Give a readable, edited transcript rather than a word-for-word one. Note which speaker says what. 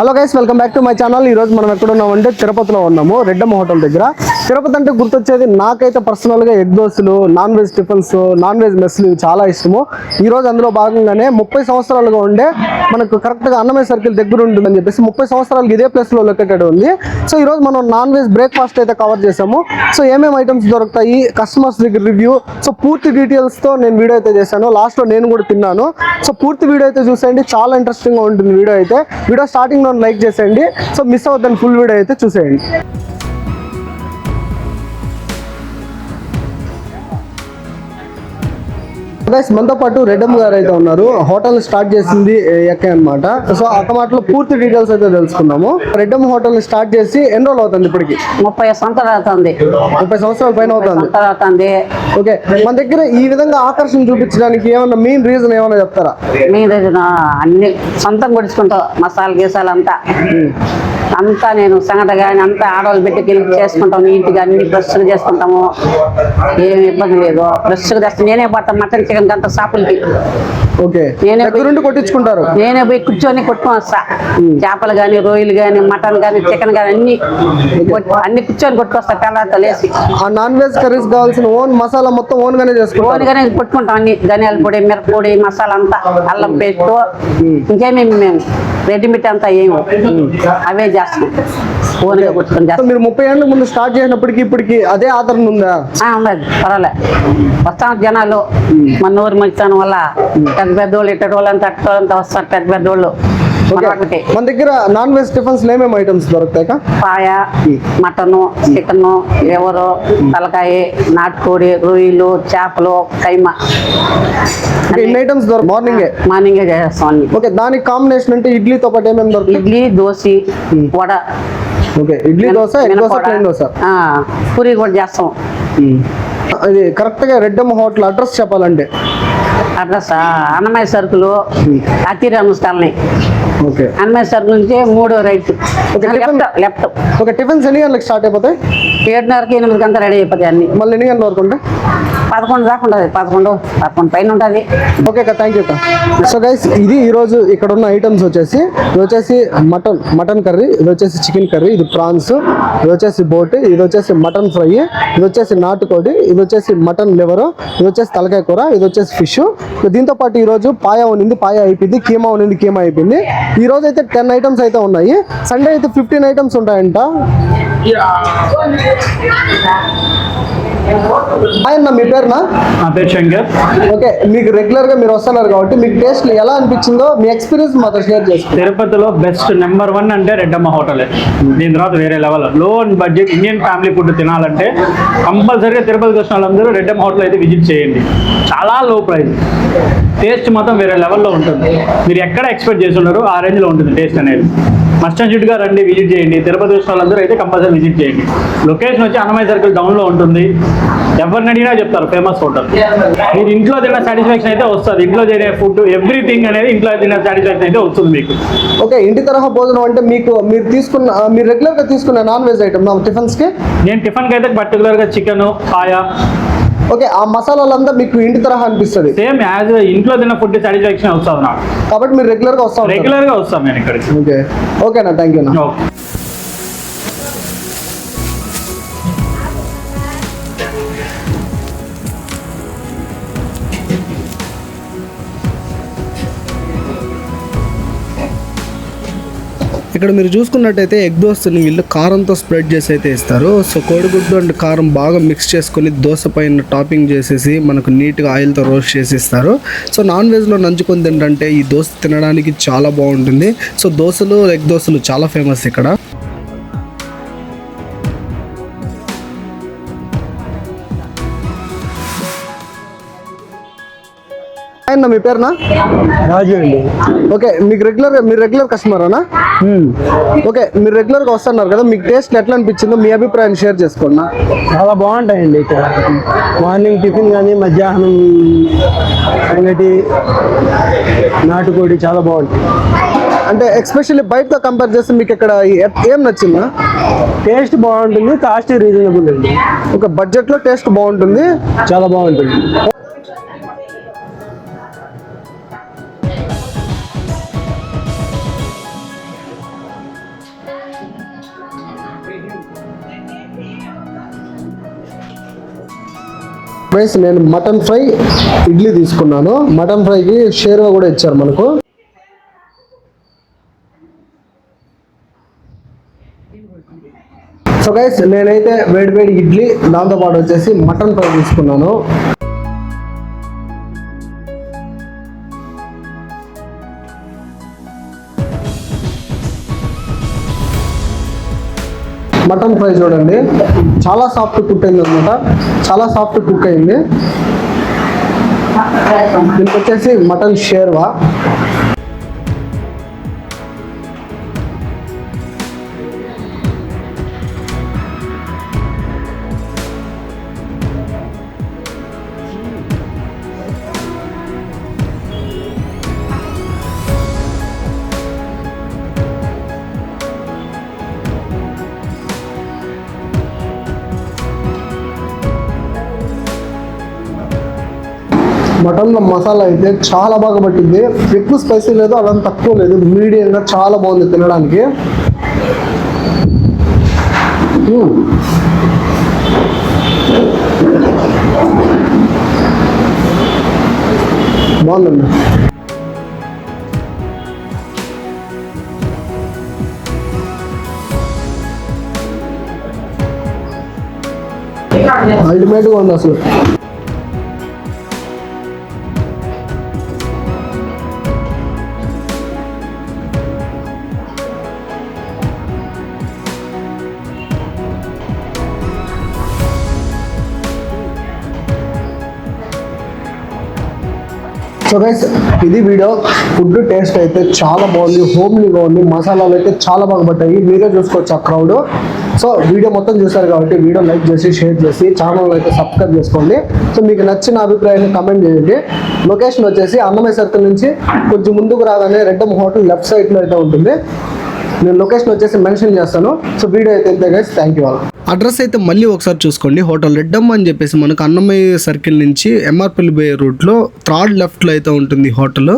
Speaker 1: Hello guys, welcome back to my channel. ఈ రోజు మనం ఎక్కడ ఉన్నామంటే తిరుపతిలో ఉన్నాము, రెడ్డమ్మ హోటల్ దగ్గర. తిరుపతి అంటే గుర్తొచ్చేది నాకైతే పర్సనల్గా ఎగ్ దోశలు, non veg tiffins, non veg మెస్లు చాలా ఇష్టము. ఈ రోజు అందులో భాగంగానే 30 సంవత్సరాలుగా ఉండే మనకు కరెక్ట్గా అన్నమయ్య సర్కిల్ దగ్గర ఉంటుందని చెప్పేసి 30 సంవత్సరాలకి ఇదే ప్లేస్లో లొకేటెడ్ ఉంది. సో ఈ రోజు మనం నాన్ వెజ్ బ్రేక్ఫాస్ట్ అయితే కవర్ చేసాము. సో ఏమేమి ఐటమ్స్ దొరుకుతాయి, కస్టమర్స్ దగ్గర రివ్యూ, సో పూర్తి డీటెయిల్స్తో నేను వీడియో అయితే చేశాను. లాస్ట్లో నేను కూడా తిన్నాను. సో పూర్తి వీడియో అయితే చూసేయండి, చాలా ఇంట్రెస్టింగ్గా ఉంటుంది వీడియో అయితే. వీడియో స్టార్టింగ్ లో లైక్ చేసేయండి. సో మిస్ అవుతుంది ఫుల్ వీడియో అయితే చూసేయండి. గైస్, మనతో పాటు రెడ్డమ్మ గారు అయితే ఉన్నారు. హోటల్ స్టార్ట్ చేసింది ఎక్కే అనమాట. సో అక్క మాటలో పూర్తి డీటెయిల్స్ అయితే తెలుసుకుందాము. రెడ్డమ్మ హోటల్ స్టార్ట్ చేసి ఎన్ని రోజులు అవుతుంది? ఇప్పటికి
Speaker 2: 30 సంవత్సరాలు అవుతుంది.
Speaker 1: 30 సంవత్సరాల పైన అవుతుంది. ఓకే, మన దగ్గర ఈ విధంగా ఆకర్షణ చూపించడానికి ఏమన్నా మెయిన్ రీజన్ ఏమన్నా చెప్తారా?
Speaker 2: మెయిన్ రీజన్ అన్ని సొంతం కొడుచుకుంటాం. మసాలా గీసాలు అంతా నేను సంగట కానీ అంతా ఆడవాళ్ళు పెట్టి చేసుకుంటాం. నీట్గా అన్ని ఫ్రెష్గా చేసుకుంటాము. ఏమి ఇబ్బంది లేదు. ఫ్రెష్గా చేస్తాను. నేనే పడతాను మటన్ చికెన్ అంతా షాపులకి.
Speaker 1: ఓకే, కొట్టించుకుంటారు.
Speaker 2: నేనే పోయి కూర్చొని కొట్టుకొని వస్తా. చేపలు కానీ, రొయ్యలు కానీ, మటన్ కానీ, చికెన్ కానీ అన్ని కూర్చొని కొట్టుకొస్తా. తెల్లారితో లేసి
Speaker 1: నాన్ వెజ్ కర్రీస్ కావాల్సిన ఓన్ మసాలా మొత్తం ఓన్ గానే చేసుకుంటాం.
Speaker 2: ఓన్ గానే కొట్టుకుంటాం. అన్ని ధనియాల పొడి, మిరపొడి, మసాలా అంతా, అల్లం పేస్ట్, ఇంకేమేమి మేము రెడీమేడ్ అంతా ఏమి అవే చేస్తాం. ఓన్ గా కొట్టుకొని చేస్తాం.
Speaker 1: మీరు 30 ఏళ్ళ ముందు స్టార్ట్ చేసినప్పటికి ఇప్పటికి అదే ఆదరణ ఉందా?
Speaker 2: ఉన్నది, పర్వాలే. వస్తాం జనాలు. మన ఊరు మంచితనం వల్ల పెద్ద పెద్దోళ్ళు, ఇట్టోళ్ళు అంతా అట్టోళ్ళంతా వస్తారు. పెద్ద పెద్దోళ్ళు.
Speaker 1: మన దగ్గర నాన్ వెజ్ టిఫిన్స్ ఏమేమి ఐటమ్స్ దొరుకుతాయి?
Speaker 2: పాయ, మటను, చికెన్, ఎవరు, తలకాయ, నాటుకోడి, రొయ్యలు, చేపలు, కైమా,
Speaker 1: ఐటమ్స్
Speaker 2: మార్నింగే చేస్తాం అన్ని.
Speaker 1: ఓకే, దానికి కాంబినేషన్ అంటే ఇడ్లీతో పాటు ఏమేమి దొరుకుతాయి?
Speaker 2: Idli, dosa, vada.
Speaker 1: Okay, idli dosa, egg dosa, plain dosa,
Speaker 2: puri కూడా చేస్తాం.
Speaker 1: అది కరెక్ట్ గా రెడ్డమ్మ హోటల్ అడ్రస్ చెప్పాలంటే
Speaker 2: అడ్రస్ అన్నమయ్య సరుకులు, అతిరామ్స్ కాలనీ.
Speaker 1: ఓకే,
Speaker 2: అన్నమయ్య సరుకుల నుంచి 3వ రైట్ లెఫ్ట్.
Speaker 1: ఓకే, టిఫిన్స్ ఎన్ని గంటలకు స్టార్ట్ అయిపోతాయి?
Speaker 2: 7:30కి 8 గంటలు రెడీ అయిపోతాయి అన్ని.
Speaker 1: మళ్ళీ ఎన్ని గంటల వరకు ఉంటాయి?
Speaker 2: 11 దాకా ఉంటుంది. 11 పైన ఉంటుంది.
Speaker 1: ఓకే అక్క, థ్యాంక్ యూ అక్క. సో గైస్, ఇది ఈరోజు ఇక్కడ ఉన్న ఐటమ్స్ వచ్చేసి, ఇది వచ్చేసి మటన్ కర్రీ, ఇది వచ్చేసి చికెన్ కర్రీ, ఇది ప్రాన్స్, ఇది వచ్చేసి బోట్, ఇది వచ్చేసి మటన్ ఫ్రై, ఇది వచ్చేసి నాటుకోడి, ఇది వచ్చేసి మటన్ లివర్, ఇది వచ్చేసి తలకాయ కూర, ఇది వచ్చేసి ఫిష్. దీంతో పాటు ఈరోజు పాయ ఉన్నింది, పాయ అయిపోయింది. కీమా ఉన్నింది, కీమా అయిపోయింది. ఈ రోజు అయితే 10 ఐటమ్స్ అయితే ఉన్నాయి. సండే అయితే 15 ఐటమ్స్ ఉంటాయంట. అన్న, మీ పేరునా?
Speaker 3: నా పేరు శంకర్.
Speaker 1: ఓకే, మీకు రెగ్యులర్ గా మీరు వస్తున్నారు కాబట్టి మీకు టేస్ట్ ఎలా అనిపించిందో మీ ఎక్స్పీరియన్స్ మాతో షేర్ చేసుకోండి.
Speaker 3: తిరుపతిలో బెస్ట్ నెంబర్ 1 అంటే రెడ్డమ్మ హోటలే. దీని తర్వాత వేరే లెవెల్. లో బడ్జెట్ ఇండియన్ ఫ్యామిలీ ఫుడ్ తినాలంటే కంపల్సరీగా తిరుపతికి వచ్చిన వాళ్ళందరూ రెడ్డమ్మ హోటల్ అయితే విజిట్ చేయండి. చాలా లో ప్రైస్, టేస్ట్ మాత్రం వేరే లెవెల్లో ఉంటుంది. మీరు ఎక్కడ ఎక్స్పెక్ట్ చేసి ఉన్నారు ఆ రేంజ్లో ఉంటుంది టేస్ట్ అనేది. మస్ట్ అండ్ షుడ్గా రండి, విజిట్ చేయండి. తిరుపతి వచ్చిన వాళ్ళందరూ అయితే కంపల్సరీ విజిట్ చేయండి. లొకేషన్ వచ్చి అన్నమయ్య సర్కిల్ డౌన్లో ఉంటుంది. ఎవరిని అడిగినా చెప్తారు ఫేమస్ హోటల్. మీరు ఇంట్లో తిన్న సాటిస్ఫాక్షన్ అయితే వస్తుంది. ఇంట్లో తినే ఫుడ్ ఎవ్రీథింగ్ అనేది ఇంట్లో తిన్న సాటిస్ఫాక్షన్ అయితే వస్తుంది మీకు.
Speaker 1: ఓకే, ఇంటి తరహా భోజనం అంటే మీరు రెగ్యులర్ గా తీసుకున్న నాన్ వెజ్ ఐటమ్ టిఫిన్స్ కి?
Speaker 3: నేను టిఫిన్ కి అయితే పర్టికులర్ గా చికెన్, పాయ.
Speaker 1: ఓకే, ఆ మసాలాలంతా మీకు ఇంటి తరహా అనిపిస్తుంది?
Speaker 3: సేమ్ యాజ్ ఇంట్లో తిన్న ఫుడ్ సాటిస్ఫాక్షన్ వస్తుంది నాకు.
Speaker 1: కాబట్టి మీరు రెగ్యులర్ గా
Speaker 3: వస్తాం నేను ఇక్కడికి.
Speaker 1: ఓకే, ఓకేనా, థ్యాంక్ యూ. ఇక్కడ మీరు చూసుకున్నట్టయితే ఎగ్ దోశని వీళ్ళు కారంతో స్ప్రెడ్ చేసి అయితే ఇస్తారు. సో కోడిగుడ్డు అండ్ కారం బాగా మిక్స్ చేసుకొని దోశ పైన టాపింగ్ చేసేసి మనకు నీట్గా ఆయిల్తో రోస్ట్ చేసి ఇస్తారు. సో నాన్ వెజ్లో నంచుకొని తింటే ఈ దోశ తినడానికి చాలా బాగుంటుంది. సో దోశలు, ఎగ్ దోశలు చాలా ఫేమస్ ఇక్కడ. మీ పేరునా?
Speaker 4: రాజు అండి.
Speaker 1: ఓకే, మీరు రెగ్యులర్ కస్టమరా? ఓకే, మీరు రెగ్యులర్ గా వస్తున్నారు కదా, మీకు టేస్ట్ ఎట్లా అనిపించిందో మీ అభిప్రాయం షేర్ చేసుకోండి.
Speaker 4: చాలా బాగుంటాయండి ఇక్కడ. మార్నింగ్ టిఫిన్ కానీ, మధ్యాహ్నం సంగటి, నాటుకోడి చాలా బాగుంటాయి.
Speaker 1: అంటే ఎక్స్పెషల్లీ బయటతో కంపేర్ చేస్తే మీకు ఇక్కడ ఏం నచ్చిందా?
Speaker 4: టేస్ట్ బాగుంటుంది, కాస్ట్ రీజనబుల్ అండి.
Speaker 1: ఒక బడ్జెట్ లో టేస్ట్ బాగుంటుంది,
Speaker 4: చాలా బాగుంటుంది.
Speaker 1: గైస్ నేను మటన్ ఫ్రై ఇడ్లీ తీసుకున్నాను. మటన్ ఫ్రైకి షేర్వా కూడా ఇచ్చారు మనకు. సో గైస్ నేనైతే వేడి ఇడ్లీ దాంతోపాటు వచ్చేసి మటన్ ఫ్రై తీసుకున్నాను. మటన్ ఫ్రై చూడండి, చాలా సాఫ్ట్ కుక్ అయింది అనమాట. చాలా సాఫ్ట్ కుక్ అయింది. దీనికి వచ్చేసి మటన్ షేర్వా. మటన్లో మసాలా అయితే చాలా బాగా పట్టింది. ఎక్కువ స్పైసీ లేదు, అలా తక్కువ లేదు, మీడియంగా చాలా బాగుంది తినడానికి. బాగుందండి. అల్టిమేట్గా ఉంది అసలు. సో గైస్ ఇది వీడియో. ఫుడ్ టేస్ట్ అయితే చాలా బాగుంది, హోమ్లీగా ఉంది. మసాలాలు అయితే చాలా బాగా పట్టాయి, మీరే చూసుకోవచ్చు ఆ క్రౌడ్. సో వీడియో మొత్తం చూసారు కాబట్టి వీడియో లైక్ చేసి షేర్ చేసి ఛానల్ అయితే సబ్స్క్రైబ్ చేసుకోండి. సో మీకు నచ్చిన అభిప్రాయాన్ని కమెంట్ చేయండి. లొకేషన్ వచ్చేసి అన్నమయ్య సర్కిల్ నుంచి కొంచెం ముందుకు రాగానే రెడ్డమ్మ హోటల్ లెఫ్ట్ సైడ్లో అయితే ఉంటుంది. నేను లొకేషన్ వచ్చేసి మెన్షన్ చేస్తాను. సో వీడియో అయితే ఇంతే guys, thank you all. Address అయితే మళ్ళీ ఒకసారి చూసుకోండి. హోటల్ రెడ్డమ్మ అని చెప్పేసి మనకు అన్నమయ్య సర్కిల్ నుంచి ఎంఆర్పల్లి బే రూట్లో థర్డ్ లెఫ్ట్లో అయితే ఉంటుంది హోటల్.